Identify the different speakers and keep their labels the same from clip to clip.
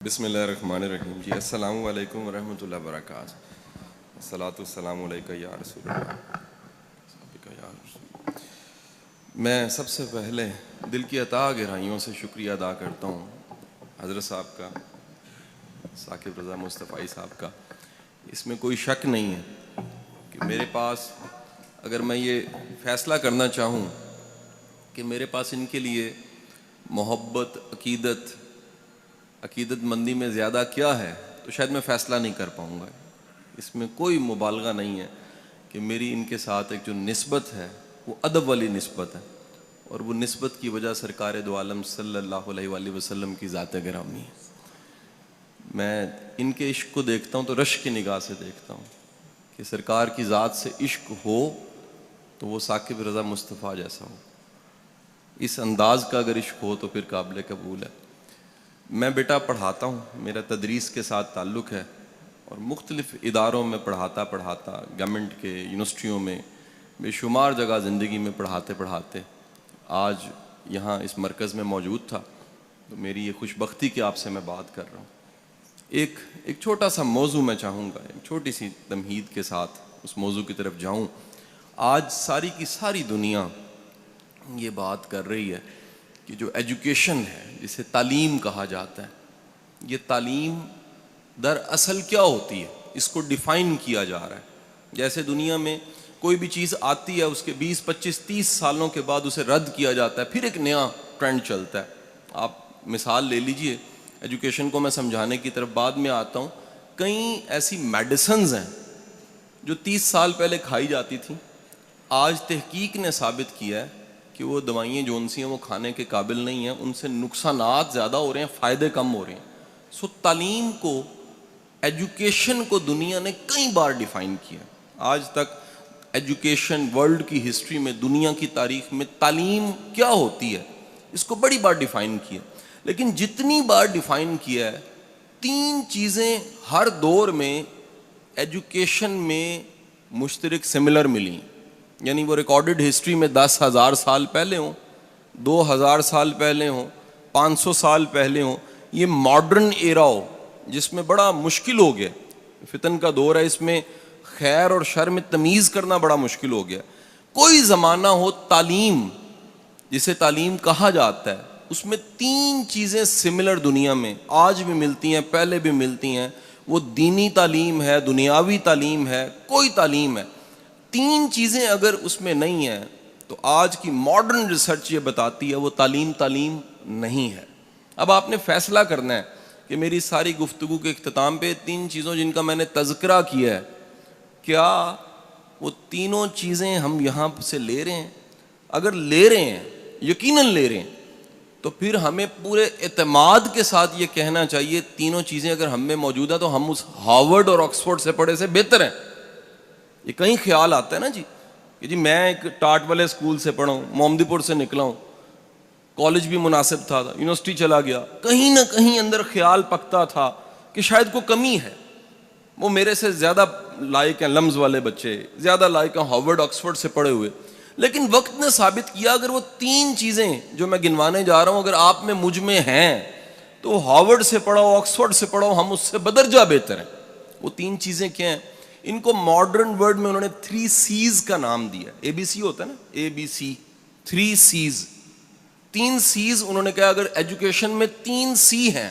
Speaker 1: بسم اللہ الرحمن الرحیم. جی السلام علیکم ورحمۃ اللہ وبرکاتہ. الصلاۃ والسلام علیکہ یا رسول اللہ. میں سب سے پہلے دل کی عطا گہرائیوں سے شکریہ ادا کرتا ہوں حضرت صاحب کا, ثاقب رضا مصطفی صاحب کا. اس میں کوئی شک نہیں ہے کہ میرے پاس اگر میں یہ فیصلہ کرنا چاہوں کہ میرے پاس ان کے لیے محبت, عقیدت مندی میں زیادہ کیا ہے, تو شاید میں فیصلہ نہیں کر پاؤں گا. اس میں کوئی مبالغہ نہیں ہے کہ میری ان کے ساتھ ایک جو نسبت ہے وہ ادب والی نسبت ہے, اور وہ نسبت کی وجہ سرکار دو عالم صلی اللہ علیہ وآلہ وسلم کی ذات گرامی ہے. میں ان کے عشق کو دیکھتا ہوں تو رشک کی نگاہ سے دیکھتا ہوں کہ سرکار کی ذات سے عشق ہو تو وہ ثاقب رضا مصطفیٰ جیسا ہو. اس انداز کا اگر عشق ہو تو پھر قابل قبول ہے. میں بیٹا پڑھاتا ہوں, میرا تدریس کے ساتھ تعلق ہے, اور مختلف اداروں میں پڑھاتا گورنمنٹ کے یونیورسٹیوں میں بے شمار جگہ زندگی میں پڑھاتے آج یہاں اس مرکز میں موجود تھا. تو میری یہ خوش بختی کہ آپ سے میں بات کر رہا ہوں. ایک چھوٹا سا موضوع میں چاہوں گا, ایک چھوٹی سی تمہید کے ساتھ اس موضوع کی طرف جاؤں. آج ساری کی ساری دنیا یہ بات کر رہی ہے کہ جو ایجوکیشن ہے, جسے تعلیم کہا جاتا ہے, یہ تعلیم دراصل کیا ہوتی ہے, اس کو ڈیفائن کیا جا رہا ہے. جیسے دنیا میں کوئی بھی چیز آتی ہے اس کے 20, 25, 30 سالوں کے بعد اسے رد کیا جاتا ہے, پھر ایک نیا ٹرینڈ چلتا ہے. آپ مثال لے لیجئے, ایجوکیشن کو میں سمجھانے کی طرف بعد میں آتا ہوں. کئی ایسی میڈیسنز ہیں جو 30 سال پہلے کھائی جاتی تھیں, آج تحقیق نے ثابت کیا ہے کہ وہ دوائیں جون سی ہیں وہ کھانے کے قابل نہیں ہیں, ان سے نقصانات زیادہ ہو رہے ہیں, فائدے کم ہو رہے ہیں. سو تعلیم کو, ایجوکیشن کو دنیا نے کئی بار ڈیفائن کیا. آج تک ایجوکیشن ورلڈ کی ہسٹری میں, دنیا کی تاریخ میں تعلیم کیا ہوتی ہے اس کو بڑی بار ڈیفائن کیا. لیکن جتنی بار ڈیفائن کیا ہے, 3 چیزیں ہر دور میں ایجوکیشن میں مشترک سملر ملی. یعنی وہ ریکارڈڈ ہسٹری میں 10,000 سال پہلے ہوں, 2,000 سال پہلے ہوں, 500 سال پہلے ہوں, یہ ماڈرن ایرا ہو جس میں بڑا مشکل ہو گیا, فتن کا دور ہے, اس میں خیر اور شر میں تمیز کرنا بڑا مشکل ہو گیا. کوئی زمانہ ہو, تعلیم جسے تعلیم کہا جاتا ہے, اس میں 3 چیزیں سملر دنیا میں آج بھی ملتی ہیں, پہلے بھی ملتی ہیں. وہ دینی تعلیم ہے, دنیاوی تعلیم ہے, کوئی تعلیم ہے. 3 چیزیں اگر اس میں نہیں ہیں تو آج کی ماڈرن ریسرچ یہ بتاتی ہے وہ تعلیم نہیں ہے. اب آپ نے فیصلہ کرنا ہے کہ میری ساری گفتگو کے اختتام پہ 3 چیزوں جن کا میں نے تذکرہ کیا ہے, کیا وہ تینوں چیزیں ہم یہاں سے لے رہے ہیں؟ اگر لے رہے ہیں, یقیناً لے رہے ہیں, تو پھر ہمیں پورے اعتماد کے ساتھ یہ کہنا چاہیے تینوں چیزیں اگر ہم میں موجود ہیں تو ہم اس ہارورڈ اور آکسفورڈ سے پڑھے سے بہتر ہیں. یہ کہیں خیال آتا ہے نا کہ جی میں ایک ٹاٹ والے اسکول سے پڑھا ہوں, محمدی پور سے نکلا ہوں, کالج بھی مناسب تھا, یونیورسٹی چلا گیا, کہیں نہ کہیں اندر خیال پکتا تھا کہ شاید کوئی کمی ہے, وہ میرے سے زیادہ لائق ہیں لمز والے بچے, زیادہ لائق ہیں ہارورڈ آکسفورڈ سے پڑھے ہوئے. لیکن وقت نے ثابت کیا اگر وہ 3 چیزیں جو میں گنوانے جا رہا ہوں اگر آپ میں مجھ میں ہیں تو ہارورڈ سے پڑھو, آکسفورڈ سے پڑھو, ہم اس سے بدرجہ بہتر ہیں. وہ 3 چیزیں کیا ہیں؟ ان کو ماڈرن ورڈ میں انہوں نے 3 C's کا نام دیا. ABC ہوتا ہے نا, ABC, 3 C's. 3 C's انہوں نے کہا اگر ایجوکیشن میں 3 C ہیں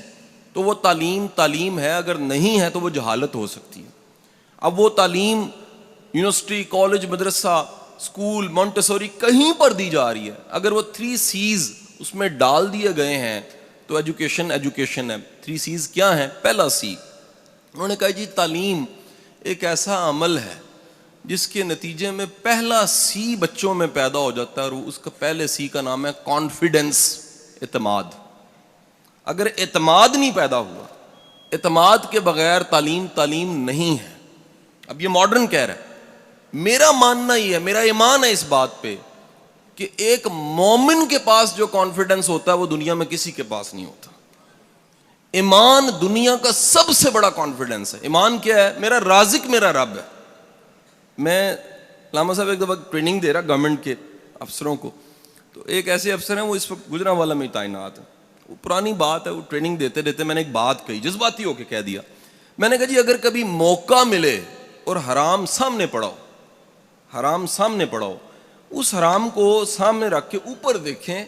Speaker 1: تو وہ تعلیم ہے, اگر نہیں ہے تو وہ جہالت ہو سکتی ہے. اب وہ تعلیم یونیورسٹی, کالج, مدرسہ, اسکول, مونٹیسوری کہیں پر دی جا رہی ہے, اگر وہ 3 C's اس میں ڈال دیے گئے ہیں تو ایجوکیشن ہے. 3 C's کیا ہیں؟ پہلا C انہوں نے کہا جی تعلیم ایک ایسا عمل ہے جس کے نتیجے میں پہلا C بچوں میں پیدا ہو جاتا ہے, اور اس کا پہلے C کا نام ہے کانفیڈنس, اعتماد. اگر اعتماد نہیں پیدا ہوا, اعتماد کے بغیر تعلیم نہیں ہے. اب یہ ماڈرن کہہ رہا ہے, میرا ماننا یہ ہے, میرا ایمان ہے اس بات پہ کہ ایک مومن کے پاس جو کانفیڈنس ہوتا ہے وہ دنیا میں کسی کے پاس نہیں ہوتا. ایمان دنیا کا سب سے بڑا کانفیڈنس ہے. ایمان کیا ہے؟ میرا رازق میرا رب ہے. میں علامہ صاحب ایک دفعہ ٹریننگ دے رہا گورنمنٹ کے افسروں کو, تو ایک ایسے افسر ہیں وہ اس وقت گجرانوالہ میں تعینات ہیں. وہ پرانی بات ہے, وہ ٹریننگ دیتے دیتے میں نے ایک بات کہی, جذباتی ہو کے کہہ دیا. میں نے کہا جی اگر کبھی موقع ملے اور حرام سامنے پڑا ہو, حرام سامنے پڑا ہو, اس حرام کو سامنے رکھ کے اوپر دیکھیں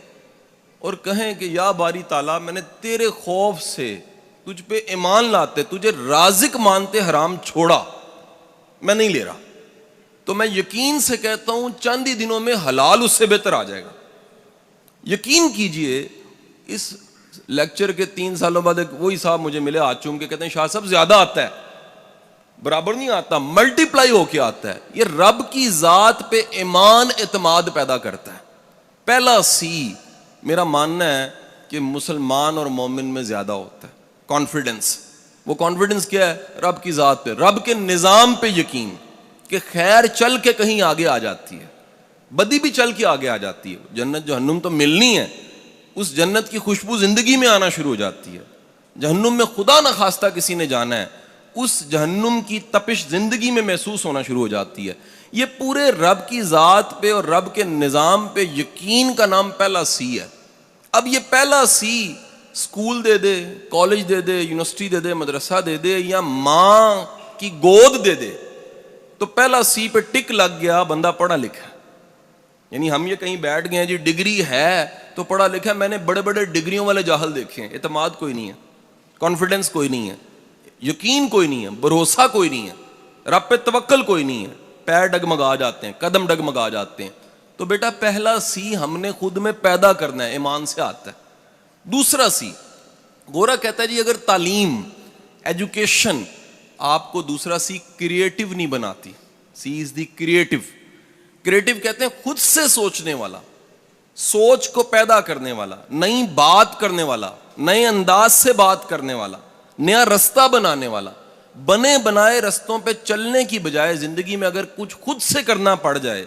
Speaker 1: اور کہیں کہ یا باری تعالیٰ میں نے تیرے خوف سے تجھ پہ ایمان لاتے, تجھے رازق مانتے حرام چھوڑا, میں نہیں لے رہا, تو میں یقین سے کہتا ہوں چند ہی دنوں میں حلال اس سے بہتر آ جائے گا. یقین کیجئے اس لیکچر کے 3 سالوں بعد وہی صاحب مجھے ملے ہاتھ چوم کے, کہتے ہیں شاہ صاحب زیادہ آتا ہے, برابر نہیں آتا, ملٹی پلائی ہو کے آتا ہے. یہ رب کی ذات پہ ایمان اعتماد پیدا کرتا ہے. پہلا سی میرا ماننا ہے کہ مسلمان اور مومن میں زیادہ ہوتا ہے, کانفیڈنس. وہ کانفیڈنس کیا ہے؟ رب کی ذات پہ, رب کے نظام پہ یقین کہ خیر چل کے کہیں آگے آ جاتی ہے, بدی بھی چل کے آگے آ جاتی ہے. جنت جہنم تو ملنی ہے, اس جنت کی خوشبو زندگی میں آنا شروع ہو جاتی ہے. جہنم میں خدا نہ خواستہ کسی نے جانا ہے, اس جہنم کی تپش زندگی میں محسوس ہونا شروع ہو جاتی ہے. یہ پورے رب کی ذات پہ اور رب کے نظام پہ یقین کا نام پہلا سی ہے. اب یہ پہلا سی اسکول دے دے, کالج دے دے, یونیورسٹی دے دے, مدرسہ دے دے, یا ماں کی گود دے دے, تو پہلا سی پہ ٹک لگ گیا, بندہ پڑھا لکھا. یعنی ہم یہ کہیں بیٹھ گئے ہیں جی ڈگری ہے تو پڑھا لکھا. میں نے بڑے بڑے ڈگریوں والے جاہل دیکھے ہیں, اعتماد کوئی نہیں ہے, کانفیڈنس کوئی نہیں ہے, یقین کوئی نہیں ہے, بھروسہ کوئی نہیں ہے, رب پہ توکل کوئی نہیں ہے, پیر ڈگمگا جاتے ہیں, قدم ڈگمگا جاتے ہیں. تو بیٹا پہلا سی ہم نے خود میں پیدا کرنا ہے, ایمان سے آتا ہے. دوسرا سی, گورا کہتا ہے جی اگر تعلیم, ایجوکیشن آپ کو, دوسرا سی کریٹو نہیں بناتی. سی از دی کریٹو. کریٹو کہتے ہیں خود سے سوچنے والا, سوچ کو پیدا کرنے والا, نئی بات کرنے والا, نئے انداز سے بات کرنے والا, نیا رستہ بنانے والا. بنے بنائے رستوں پہ چلنے کی بجائے زندگی میں اگر کچھ خود سے کرنا پڑ جائے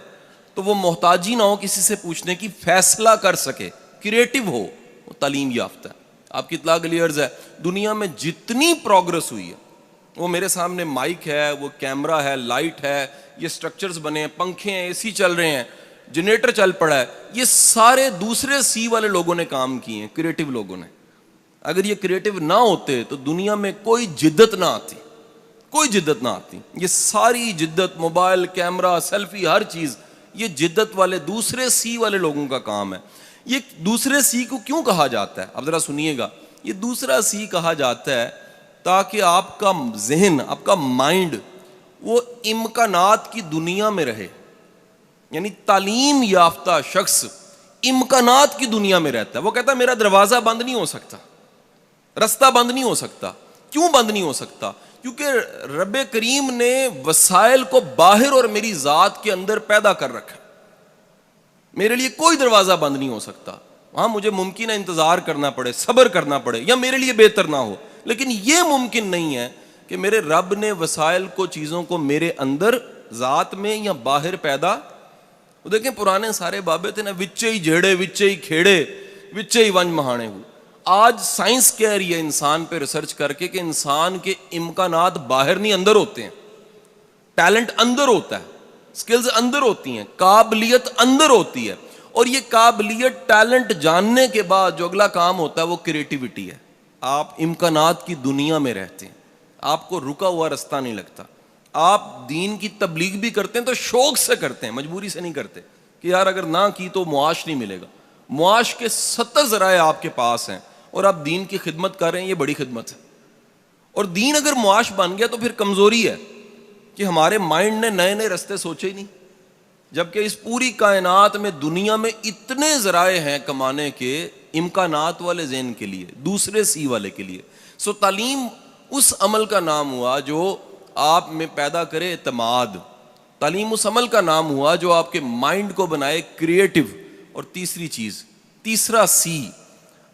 Speaker 1: تو وہ محتاجی نہ ہو کسی سے پوچھنے کی, فیصلہ کر سکے, کریٹو ہو, وہ تعلیم یافتہ ہے. آپ کی اطلاع کے لیے عرض ہے, دنیا میں جتنی پروگرس ہوئی ہے, وہ میرے سامنے مائک ہے, وہ کیمرہ ہے, لائٹ ہے, یہ سٹرکچرز بنے ہیں, پنکھے ہیں, اے سی چل رہے ہیں, جنریٹر چل پڑا ہے, یہ سارے دوسرے سی والے لوگوں نے کام کیے ہیں, کریٹو لوگوں نے. اگر یہ کریٹو نہ ہوتے تو دنیا میں کوئی جدت نہ آتی, کوئی جدت نہ آتی. یہ ساری جدت, موبائل, کیمرہ, سیلفی, ہر چیز, یہ جدت والے دوسرے سی والے لوگوں کا کام ہے. یہ دوسرے سی کو کیوں کہا جاتا ہے؟ اب ذرا سنیے گا. یہ دوسرا سی کہا جاتا ہے تاکہ آپ کا ذہن, آپ کا مائنڈ وہ امکانات کی دنیا میں رہے. یعنی تعلیم یافتہ شخص امکانات کی دنیا میں رہتا ہے. وہ کہتا ہے میرا دروازہ بند نہیں ہو سکتا, رستہ بند نہیں ہو سکتا. کیوں بند نہیں ہو سکتا؟ کیونکہ رب کریم نے وسائل کو باہر اور میری ذات کے اندر پیدا کر رکھا. میرے لیے کوئی دروازہ بند نہیں ہو سکتا. وہاں مجھے ممکن ہے انتظار کرنا پڑے, صبر کرنا پڑے, یا میرے لیے بہتر نہ ہو, لیکن یہ ممکن نہیں ہے کہ میرے رب نے وسائل کو, چیزوں کو میرے اندر ذات میں یا باہر پیدا. وہ دیکھیں پرانے سارے بابے تھے نا, وچے ہی جھیڑے, وچے ہی کھیڑے, وچے ہی ونج مہانے ہوئے. آج سائنس کہہ رہی ہے انسان پہ ریسرچ کر کے کہ انسان کے امکانات باہر نہیں اندر ہوتے ہیں. ٹیلنٹ اندر ہوتا ہے, سکلز اندر ہوتی ہیں, قابلیت اندر ہوتی ہے. اور یہ قابلیت, ٹیلنٹ جاننے کے بعد جو اگلا کام ہوتا ہے وہ کریٹیوٹی ہے. آپ امکانات کی دنیا میں رہتے ہیں, آپ کو رکا ہوا رستہ نہیں لگتا. آپ دین کی تبلیغ بھی کرتے ہیں تو شوق سے کرتے ہیں, مجبوری سے نہیں کرتے کہ یار اگر نہ کی تو معاش نہیں ملے گا. معاش کے 70 ذرائع آپ کے پاس ہیں اور آپ دین کی خدمت کر رہے ہیں, یہ بڑی خدمت ہے. اور دین اگر معاش بن گیا تو پھر کمزوری ہے کہ ہمارے مائنڈ نے نئے نئے رستے سوچے ہی نہیں, جبکہ اس پوری کائنات میں, دنیا میں اتنے ذرائع ہیں کمانے کے, امکانات والے ذہن کے لیے, دوسرے سی والے کے لیے. سو تعلیم اس عمل کا نام ہوا جو آپ میں پیدا کرے اعتماد. تعلیم اس عمل کا نام ہوا جو آپ کے مائنڈ کو بنائے کریٹو. اور تیسری چیز, تیسرا سی,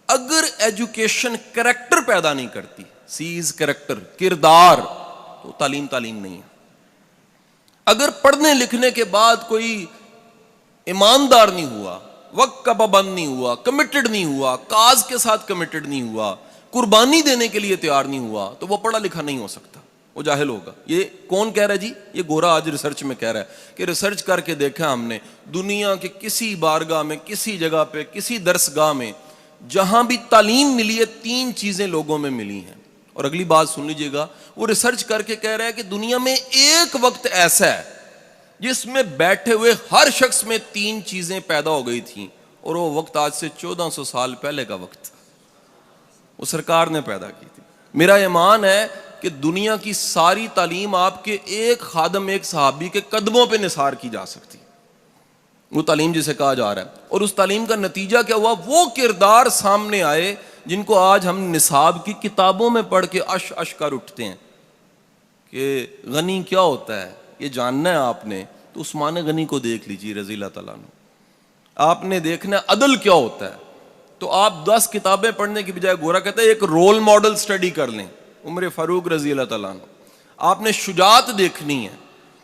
Speaker 1: اگر ایجوکیشن کریکٹر پیدا نہیں کرتی, سی از کریکٹر, کردار, تو تعلیم نہیں ہے. اگر پڑھنے لکھنے کے بعد کوئی ایماندار نہیں ہوا, وقت کا پابند نہیں ہوا, کمیٹڈ نہیں ہوا, کاز کے ساتھ کمیٹڈ نہیں ہوا, قربانی دینے کے لیے تیار نہیں ہوا, تو وہ پڑھا لکھا نہیں ہو سکتا, وہ جاہل ہوگا. یہ کون کہہ رہا ہے جی؟ یہ گورا آج ریسرچ میں کہہ رہا ہے کہ ریسرچ کر کے دیکھا ہم نے, دنیا کے کسی بارگاہ میں, کسی جگہ پہ, کسی درسگاہ میں جہاں بھی تعلیم ملی ہے 3 چیزیں لوگوں میں ملی ہیں. اور اگلی بات سن لیجئے گا, وہ ریسرچ کر کے کہہ رہا ہے کہ دنیا میں ایک وقت ایسا ہے جس میں بیٹھے ہوئے ہر شخص میں 3 چیزیں پیدا ہو گئی تھیں, اور وہ وقت آج سے 1400 سال پہلے کا وقت, وہ سرکار نے پیدا کی تھی. میرا ایمان ہے کہ دنیا کی ساری تعلیم آپ کے ایک خادم, ایک صحابی کے قدموں پہ نثار کی جا سکتی, وہ تعلیم جسے کہا جا رہا ہے. اور اس تعلیم کا نتیجہ کیا ہوا؟ وہ کردار سامنے آئے جن کو آج ہم نصاب کی کتابوں میں پڑھ کے اش کر اٹھتے ہیں کہ غنی کیا ہوتا ہے, یہ جاننا ہے آپ نے تو عثمان غنی کو دیکھ لیجیے رضی اللہ تعالیٰ عنہ. آپ نے دیکھنا ہے عدل کیا ہوتا ہے تو آپ 10 کتابیں پڑھنے کی بجائے گورا کہتا ہے ایک رول ماڈل سٹڈی کر لیں, عمر فاروق رضی اللہ تعالیٰ عنہ. آپ نے شجاعت دیکھنی ہے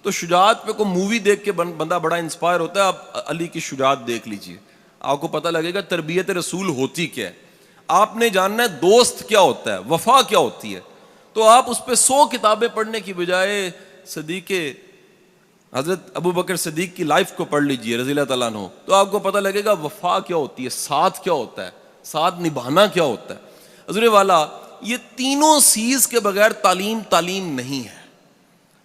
Speaker 1: تو شجاعت پہ کوئی مووی دیکھ کے بندہ بڑا انسپائر ہوتا ہے, آپ علی کی شجاعت دیکھ لیجئے, آپ کو پتہ لگے گا تربیت رسول ہوتی کیا ہے. آپ نے جاننا ہے دوست کیا ہوتا ہے, وفا کیا ہوتی ہے, تو آپ اس پہ 100 کتابیں پڑھنے کی بجائے صدیق حضرت ابو بکر صدیق کی لائف کو پڑھ لیجئے رضی اللہ تعالیٰ عنہ, تو آپ کو پتہ لگے گا وفا کیا ہوتی ہے, ساتھ کیا ہوتا ہے, ساتھ نبھانا کیا ہوتا ہے. حضور والا یہ تینوں سیز کے بغیر تعلیم نہیں ہے.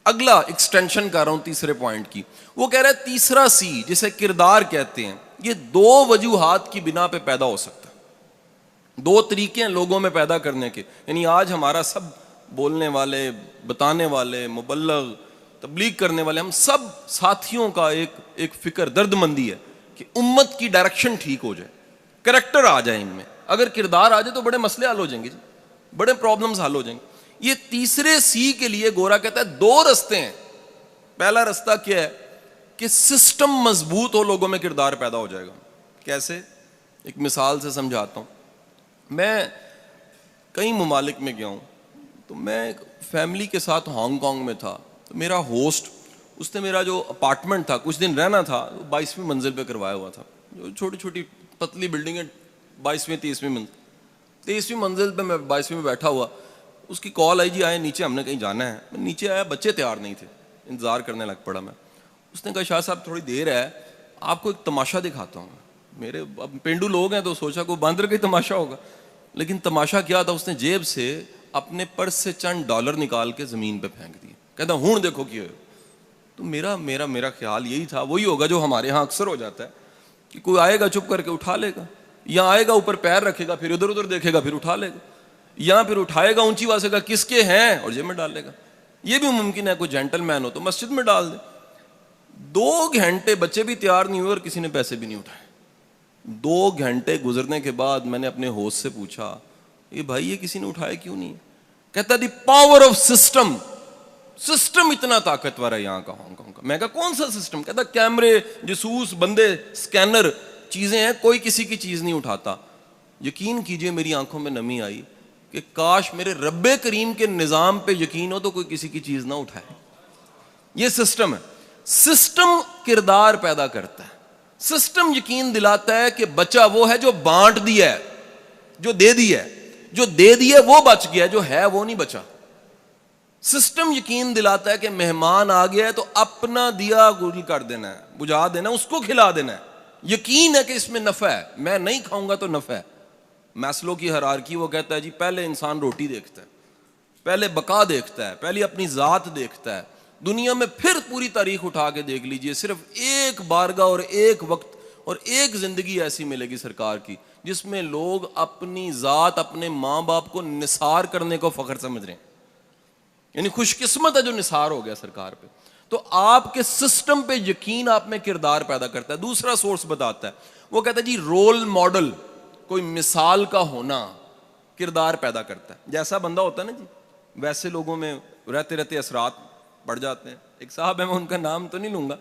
Speaker 1: اگلا ایکسٹینشن کر رہا ہوں تیسرے پوائنٹ کی, وہ کہہ رہا ہے تیسرا سی جسے کردار کہتے ہیں, یہ 2 وجوہات کی بنا پہ پیدا ہو سکتا ہے. 2 طریقے ہیں لوگوں میں پیدا کرنے کے. یعنی آج ہمارا سب بولنے والے, بتانے والے, مبلغ, تبلیغ کرنے والے, ہم سب ساتھیوں کا ایک فکر, درد مندی ہے کہ امت کی ڈائریکشن ٹھیک ہو جائے, کریکٹر آ جائے ان میں. اگر کردار آ جائے تو بڑے مسئلے حل ہو جائیں گے جی, بڑے پرابلمز حل ہو جائیں گے. یہ تیسرے سی کے لیے گورا کہتا ہے 2 رستے ہیں. پہلا رستہ کیا ہے کہ سسٹم مضبوط ہو, لوگوں میں کردار پیدا ہو جائے گا. کیسے؟ ایک مثال سے سمجھاتا ہوں. میں کئی ممالک میں گیا ہوں, تو میں فیملی کے ساتھ ہانگ کانگ میں تھا, تو میرا ہوسٹ, اس نے میرا جو اپارٹمنٹ تھا, کچھ دن رہنا تھا, 22ویں منزل پہ کروایا ہوا تھا. جو چھوٹی چھوٹی پتلی بلڈنگ ہے, 22ویں 23ویں منزل, 23ویں منزل پہ میں 22ویں میں بیٹھا ہوا, اس کی کال آئی, جی آئے نیچے, ہم نے کہیں جانا ہے. میں نیچے آیا, بچے تیار نہیں تھے, انتظار کرنے لگ پڑا میں. اس نے کہا شاہ صاحب تھوڑی دیر ہے, آپ کو ایک تماشا دکھاتا ہوں. میرے اب پینڈو لوگ ہیں تو سوچا کوئی باندر کا ہی تماشا ہوگا, لیکن تماشا کیا تھا, اس نے جیب سے اپنے پرس سے چند ڈالر نکال کے زمین پہ پھینک دیے. کہتا ہوں دیکھو کیا ہے. تو میرا خیال یہی تھا, وہی ہوگا جو ہمارے ہاں اکثر ہو جاتا ہے کہ کوئی آئے گا چپ کر کے اٹھا لے گا, یا آئے گا اوپر پیر رکھے گا, پھر ادھر ادھر دیکھے گا, پھر اٹھا لے گا, یا پھر اٹھائے گا اونچی آواز سے کہا کس کے ہیں, اور جیب میں ڈال لے گا. یہ بھی ممکن ہے کوئی جینٹل مین ہو تو مسجد میں ڈال دے. 2 گھنٹے بچے بھی تیار نہیں ہوئے اور کسی نے پیسے بھی نہیں اٹھائے. 2 گھنٹے گزرنے کے بعد میں نے اپنے ہوسٹ سے پوچھا, یہ بھائی یہ کسی نے اٹھائے کیوں نہیں؟ کہتا the power of system, system اتنا طاقتور ہے یہاں کا, ہانگ کانگ کا. میں کہا کون سا سسٹم؟ کہتا کیمرے, جاسوس, بندے, سکینر, چیزیں ہیں, کوئی کسی کی چیز نہیں اٹھاتا. یقین کیجئے میری آنکھوں میں نمی آئی کہ کاش میرے رب کریم کے نظام پہ یقین ہو تو کوئی کسی کی چیز نہ اٹھائے. یہ سسٹم ہے. سسٹم کردار پیدا کرتا ہے. سسٹم یقین دلاتا ہے کہ بچہ وہ ہے جو بانٹ دیا ہے, جو دے دیا ہے, جو دے دیا وہ بچ گیا, جو ہے وہ نہیں بچا. سسٹم یقین دلاتا ہے کہ مہمان آ گیا ہے تو اپنا دیا گل کر دینا ہے, بجھا دینا, اس کو کھلا دینا ہے. یقین ہے کہ اس میں نفع ہے, میں نہیں کھاؤں گا تو نفع ہے. میسلو کی ہیرارکی, وہ کہتا ہے جی پہلے انسان روٹی دیکھتا ہے, پہلے بقا دیکھتا ہے, پہلے اپنی ذات دیکھتا ہے. دنیا میں پھر پوری تاریخ اٹھا کے دیکھ لیجئے, صرف ایک بارگاہ اور ایک وقت اور ایک زندگی ایسی ملے گی سرکار کی جس میں لوگ اپنی ذات, اپنے ماں باپ کو نثار کرنے کو فخر سمجھ رہے ہیں. یعنی خوش قسمت ہے جو نثار ہو گیا سرکار پہ. تو آپ کے سسٹم پہ یقین آپ میں کردار پیدا کرتا ہے. دوسرا سورس بتاتا ہے, وہ کہتا ہے جی رول ماڈل, کوئی مثال کا ہونا کردار پیدا کرتا ہے. جیسا بندہ ہوتا ہے نا جی, ویسے لوگوں میں رہتے رہتے اثرات بڑھ جاتے ہیں. ایک صاحب ہیں, میں ان کا نام تو نہیں لوں گا,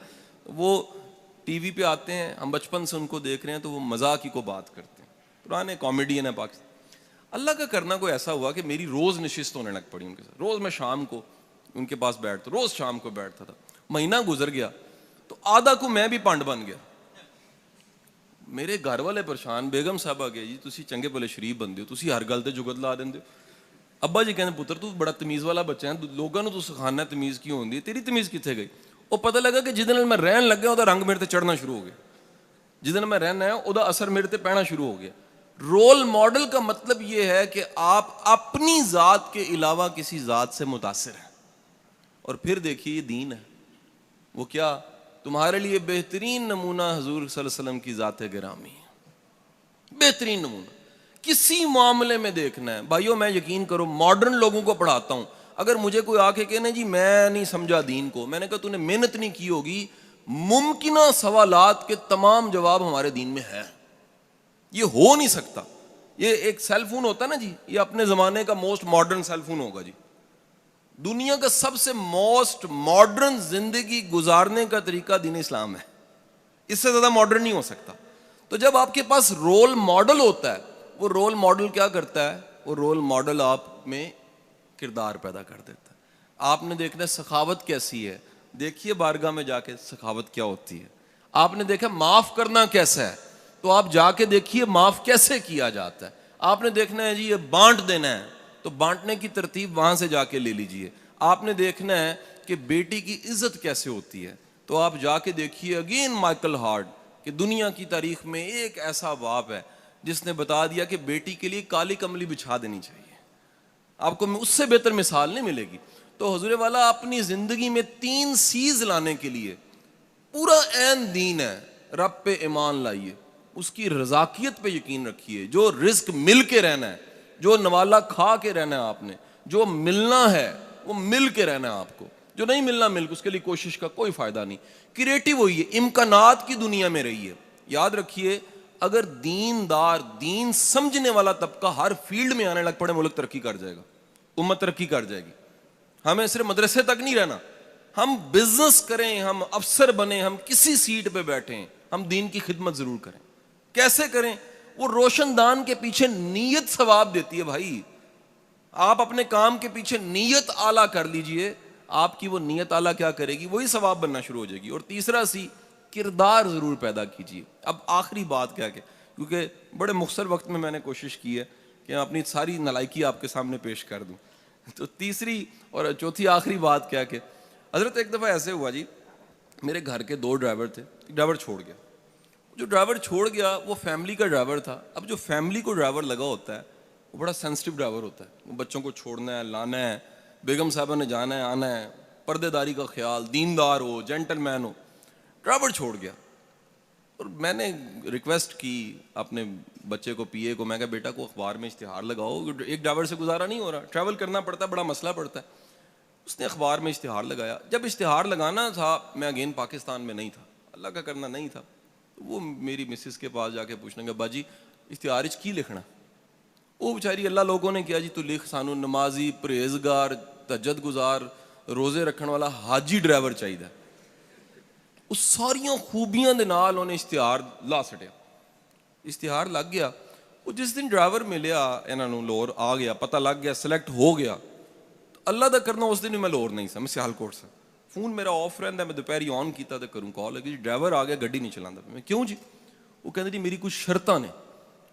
Speaker 1: وہ ٹی وی پہ آتے ہیں, ہم بچپن سے ان کو دیکھ رہے ہیں, تو وہ مزاق کی کو بات کرتے ہیں, پرانے کامیڈین ہیں پاکستان. اللہ کا کرنا کوئی ایسا ہوا کہ میری روز نشست ہونے لگ پڑی ان کے ساتھ. روز میں شام کو ان کے پاس بیٹھتا, روز شام کو بیٹھتا تھا. مہینہ گزر گیا تو آدھا کو میں بھی پانڈ بن گیا. میرے گھر والے پریشان, بیگم صاحب آ گئے, جی تسی چنگے بھلے شریف بندے ہو, تسی ہر گل تے جگت لا دیندے ہو. ابا جی کہنے پتر تو بڑا تمیز والا بچہ ہے, لوگوں نے تو سکھانا ہے تمیز کیوں ہوندی ہے, تیری تمیز کتنے گئی؟ وہ پتہ لگا کہ جس دن میں رہن لگ گیا وہ رنگ میرے تے چڑھنا شروع ہو گیا, جس دن میں رہنا ہے وہ اثر میرے تے پینا شروع ہو گیا. رول ماڈل کا مطلب یہ ہے کہ آپ اپنی ذات کے علاوہ کسی ذات سے متاثر ہیں. اور پھر دیکھیے یہ دین ہے وہ کیا تمہارے لیے بہترین نمونہ حضور صلی اللہ علیہ وسلم کی ذات گرامی ہے. بہترین نمونہ کسی معاملے میں دیکھنا ہے بھائیو. میں یقین کرو ماڈرن لوگوں کو پڑھاتا ہوں, اگر مجھے کوئی آ کے کہنا جی میں نہیں سمجھا دین کو, میں نے کہا تو نے محنت نہیں کی ہوگی. ممکنہ سوالات کے تمام جواب ہمارے دین میں ہے. یہ ہو نہیں سکتا. یہ ایک سیل فون ہوتا ہے نا جی, یہ اپنے زمانے کا موسٹ ماڈرن سیل فون ہوگا جی. دنیا کا سب سے موسٹ ماڈرن زندگی گزارنے کا طریقہ دین اسلام ہے. اس سے زیادہ ماڈرن نہیں ہو سکتا. تو جب آپ کے پاس رول ماڈل ہوتا ہے, وہ رول ماڈل کیا کرتا ہے, وہ رول ماڈل آپ میں کردار پیدا کر دیتا ہے. آپ نے دیکھنا ہے سخاوت کیسی ہے, دیکھیے بارگاہ میں جا کے سخاوت کیا ہوتی ہے. آپ نے دیکھا معاف کرنا کیسا ہے, تو آپ جا کے دیکھیے معاف کیسے کیا جاتا ہے. آپ نے دیکھنا ہے جی یہ بانٹ دینا ہے, تو بانٹنے کی ترتیب وہاں سے جا کے لے لیجئے. آپ نے دیکھنا ہے کہ بیٹی کی عزت کیسے ہوتی ہے, تو آپ جا کے دیکھیے اگین مائیکل ہارٹ, کہ دنیا کی تاریخ میں ایک ایسا باپ ہے جس نے بتا دیا کہ بیٹی کے لیے کالی کملی بچھا دینی چاہیے. آپ کو اس سے بہتر مثال نہیں ملے گی. تو حضور والا اپنی زندگی میں 3 سیز لانے کے لیے پورا عین دین ہے. رب پہ ایمان لائیے, اس کی رزاقیت پہ یقین رکھیے, جو رزق مل کے رہنا ہے, جو نوالا کھا کے رہنا ہے آپ نے, جو ملنا ہے وہ مل کے رہنا ہے آپ کو, جو نہیں ملنا مل کے اس کے لیے کوشش کا کوئی فائدہ نہیں. کریٹو ہوئی ہے, امکانات کی دنیا میں رہیے. یاد رکھیے اگر دیندار دین سمجھنے والا طبقہ ہر فیلڈ میں آنے لگ پڑے, ملک ترقی کر جائے گا, امت ترقی کر جائے گی. ہمیں صرف مدرسے تک نہیں رہنا, ہم بزنس کریں, ہم افسر بنیں, ہم کسی سیٹ پہ بیٹھیں, ہم دین کی خدمت ضرور کریں. کیسے کریں؟ وہ روشن دان کے پیچھے نیت ثواب دیتی ہے بھائی. آپ اپنے کام کے پیچھے نیت اعلیٰ کر لیجئے, آپ کی وہ نیت اعلیٰ کیا کرے گی, وہی ثواب بننا شروع ہو جائے گی. اور تیسرا سی, کردار ضرور پیدا کیجیے. اب آخری بات کیا کہ کیونکہ بڑے مختصر وقت میں نے کوشش کی ہے کہ اپنی ساری نالائکی آپ کے سامنے پیش کر دوں. تو تیسری اور چوتھی آخری بات کیا کہ حضرت ایک دفعہ ایسے ہوا جی, میرے گھر کے 2 ڈرائیور تھے, ڈرائیور چھوڑ گیا. جو ڈرائیور چھوڑ گیا وہ فیملی کا ڈرائیور تھا. اب جو فیملی کو ڈرائیور لگا ہوتا ہے وہ بڑا سینسٹیو ڈرائیور ہوتا ہے. وہ بچوں کو چھوڑنا ہے, لانا ہے, بیگم صاحبہ نے جانا ہے آنا ہے, پردے داری کا خیال, دیندار ہو, جینٹل مین ہو. ڈرائیور چھوڑ گیا, اور میں نے ریکویسٹ کی اپنے بچے کو, پی اے کو, میں کہا بیٹا کو اخبار میں اشتہار لگاؤ, ایک ڈرائیور سے گزارا نہیں ہو رہا, ٹریول کرنا پڑتا ہے, بڑا مسئلہ پڑتا ہے. اس نے اخبار میں اشتہار لگایا. جب اشتہار لگانا تھا, میں اگین پاکستان میں نہیں تھا, اللہ کا کرنا نہیں تھا, وہ میری مسز کے پاس جا کے پوچھنے گا باجی اشتہار کی لکھنا. وہ بیچاری اللہ لوگوں نے کیا جی تو لکھ سانو نمازی, پرہیزگار, تہجد گزار, روزے رکھنے والا حاجی ڈرائیور چاہیے. اس ساریاں خوبیاں دے نال انہیں اشتہار لا سٹیا. اشتہار لگ گیا. وہ جس دن ڈرائیور ملیا انہاں نوں, لاہور آ گیا, پتہ لگ گیا, سلیکٹ ہو گیا, تو اللہ دا کرنا اس دن بھی میں لاہور نہیں سا, میں سیالکوٹ سا. فون میرا آف رہندا, میں دوپہری آن کیتا تے کروں کال لگی, جی ڈرائیور آ گیا, گڈی نہیں چلاندا. میں کیوں جی؟ وہ کہندے جی میری کچھ شرطاں نے,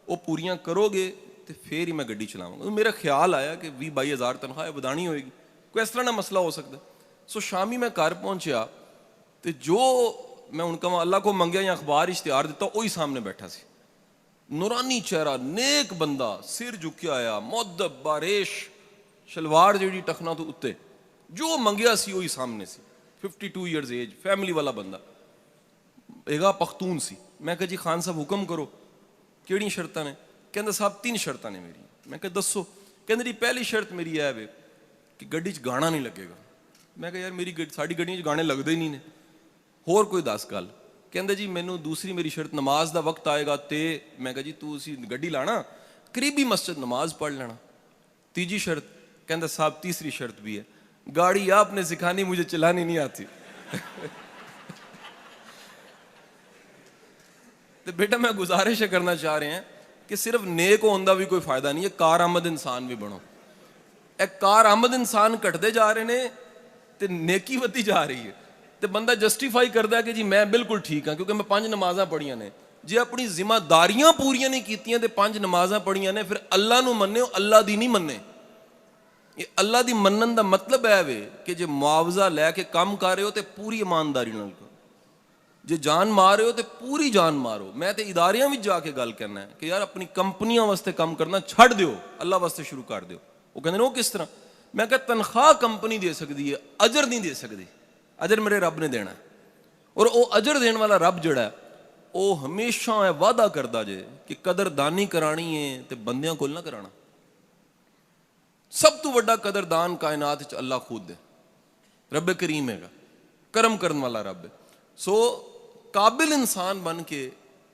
Speaker 1: وہ پوریاں کرو گے تو پھر ہی میں گڈی چلاواں گا. میرا خیال آیا کہ 20-22 ہزار تنخواہ ودانی ہوئے گی, کوئی اس طرح نہ مسئلہ ہو سکتا. سو شامی میں گھر پہنچیا تو جو میں ان کا اللہ کو منگیا یا اخبار اشتہار دیتا, وہی سامنے بیٹھا سی, نورانی چہرہ, نیک بندہ, سر جھکیا آیا, مؤدب, باریش, شلوار جیڑی ٹخنا تو اتے, جو منگیا سی وہی سامنے سی. 52 ایئرز ایج, فیملی والا بندہ, ایگا پختون سی. میں کہا جی خان صاحب حکم کرو, کیڑی شرطاں نے؟ کہندا صاحب 3 شرطاں نے میری. میں کہا دسو. کہندا جی پہلی شرط میری ہے وے کہ گڈی چ گانا نہیں لگے گا. میں کہا یار میری ساڈی گڈیاں چ گانے لگدے ہی نہیں نے, ہور کوئی 10 گل. کہندا جی مینوں دوسری میری شرط, نماز دا وقت آئے گا تے. میں کہا جی تو اسی گڈی لانا, قریبی مسجد نماز پڑھ لینا. تیجی شرط. کہندا صاحب تیسری شرط بھی ہے, گاڑی آپ نے سکھانی, مجھے چلانی نہیں آتی. تو بیٹا میں گزارش کرنا چاہ رہے ہیں کہ صرف نیک ہونے دا بھی کوئی فائدہ نہیں ہے, کارآمد انسان بھی بنو. ایک کارآمد انسان کٹتے جا رہے ہیں تے نیکی ودی جا رہی ہے, تے بندہ جسٹیفائی کردا ہے کہ جی میں بالکل ٹھیک ہاں کیونکہ میں 5 نمازاں پڑھیاں نے. جی اپنی ذمہ داریاں پوریاں نہیں کیتیاں تے 5 نمازاں پڑھیاں نے, پھر اللہ نو مننے ہو, اللہ دی نہیں مننے. یہ اللہ دی منن دا مطلب ہے وے کہ جے معاوضہ لے کے کام کر رہے ہو تے پوری ایمانداری نال کرو. ਜੇ ਜਾਨ ਮਾਰ ਰਹੇ ਹੋ ਤੇ ਪੂਰੀ ਜਾਨ ਮਾਰੋ। ਮੈਂ ਤੇ ਇਦਾਰਿਆਂ ਵਿੱਚ ਜਾ ਕੇ ਗੱਲ ਕਰਨਾ ਹੈ ਕਿ ਯਾਰ ਆਪਣੀ ਕੰਪਨੀਆਂ ਵਾਸਤੇ ਕੰਮ ਕਰਨਾ ਛੱਡ ਦਿਓ, ਅੱਲਾ ਵਾਸਤੇ ਸ਼ੁਰੂ ਕਰ ਦਿਓ। ਉਹ ਕਹਿੰਦੇ ਨੇ ਉਹ ਕਿਸ ਤਰ੍ਹਾਂ? ਮੈਂ ਕਿਹਾ ਤਨਖਾਹ ਕੰਪਨੀ ਦੇ ਸਕਦੀ ਹੈ, ਅਜਰ ਨਹੀਂ ਦੇ ਸਕਦੀ। ਅਜਰ ਮੇਰੇ ਰੱਬ ਨੇ ਦੇਣਾ, ਔਰ ਉਹ ਅਜਰ ਦੇਣ ਵਾਲਾ ਰੱਬ ਜਿਹੜਾ ਉਹ ਹਮੇਸ਼ਾ ਇਹ ਵਾਅਦਾ ਕਰਦਾ ਜੇ ਕਿ ਕਦਰਦਾਨੀ ਕਰਾਣੀ ਹੈ ਤੇ ਬੰਦਿਆਂ ਕੋਲ ਨਾ ਕਰਾਣਾ। ਸਭ ਤੋਂ ਵੱਡਾ ਕਦਰਦਾਨ ਕਾਇਨਾਤ 'ਚ ਅੱਲਾ ਖੁਦ ਹੈ, ਰੱਬ ਕਰੀਮ ਹੈਗਾ, ਕਰਮ ਕਰਨ ਵਾਲਾ ਰੱਬ ਹੈ। ਸੋ ਕਾਬਿਲ ਇਨਸਾਨ ਬਣ ਕੇ,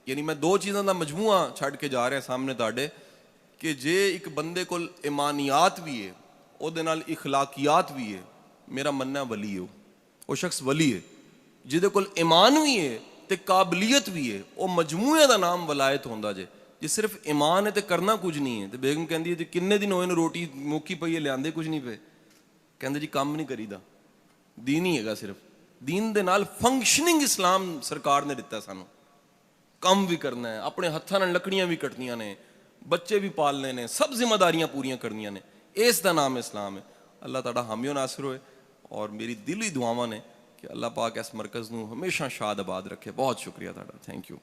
Speaker 1: ਯਾਨੀ ਮੈਂ ਦੋ ਚੀਜ਼ਾਂ ਦਾ ਮਜਮੂਆ ਛੱਡ ਕੇ ਜਾ ਰਿਹਾ ਸਾਹਮਣੇ ਤੁਹਾਡੇ, ਕਿ ਜੇ ਇੱਕ ਬੰਦੇ ਕੋਲ ਇਮਾਨੀਆਤ ਵੀ ਹੈ, ਉਹਦੇ ਨਾਲ ਇਖਲਾਕੀਆਤ ਵੀ ਹੈ, ਮੇਰਾ ਮੰਨਣਾ ਵਲੀ ਹੈ, ਉਹ ਸ਼ਖਸ ਵਲੀ ਹੈ। ਜਿਹਦੇ ਕੋਲ ਈਮਾਨ ਵੀ ਹੈ ਤੇ ਕਾਬਲੀਅਤ ਵੀ ਹੈ, ਉਹ ਮਜਮੂਏ ਦਾ ਨਾਮ ਵਲਾਇਤ ਹੁੰਦਾ ਜੇ। ਜੇ ਸਿਰਫ ਈਮਾਨ ਹੈ ਤੇ ਕਰਨਾ ਕੁਝ ਨਹੀਂ ਹੈ। ਤੇ ਬੇਗਮ ਕਹਿੰਦੀ ਹੈ ਜੀ ਕਿੰਨੇ ਦਿਨ ਹੋਏ ਨੇ ਰੋਟੀ ਮੁੱਕੀ ਪਈ ਹੈ, ਲਿਆਂਦੇ ਕੁਝ ਨਹੀਂ ਪਏ। ਕਹਿੰਦੇ ਜੀ ਕੰਮ ਨਹੀਂ ਕਰੀਦਾ, ਦੀਨ ਹੀ ਹੈਗਾ ਸਿਰਫ। ਦੀਨ ਦੇ ਨਾਲ ਫੰਕਸ਼ਨਿੰਗ ਇਸਲਾਮ ਸਰਕਾਰ ਨੇ ਦਿੱਤਾ ਸਾਨੂੰ। ਕੰਮ ਵੀ ਕਰਨਾ ਹੈ, ਆਪਣੇ ਹੱਥਾਂ ਨਾਲ ਲੱਕੜੀਆਂ ਵੀ ਕੱਟਣੀਆਂ ਨੇ, ਬੱਚੇ ਵੀ ਪਾਲਨੇ ਨੇ, ਸਭ ਜ਼ਿੰਮੇਦਾਰੀਆਂ ਪੂਰੀਆਂ ਕਰਨੀਆਂ ਨੇ। ਇਸ ਦਾ ਨਾਮ ਇਸਲਾਮ ਹੈ। ਅੱਲਾਹ ਤੁਹਾਡਾ ਹਾਮੀ ਨਾਸਿਰ ਹੋਏ। ਔਰ ਮੇਰੀ ਦਿਲੀ ਦੁਆਵਾਂ ਨੇ کہ اللہ پاک اس مرکز نو ہمیشہ شاد آباد رکھے۔ بہت شکریہ تہاڈا، تھینک یو۔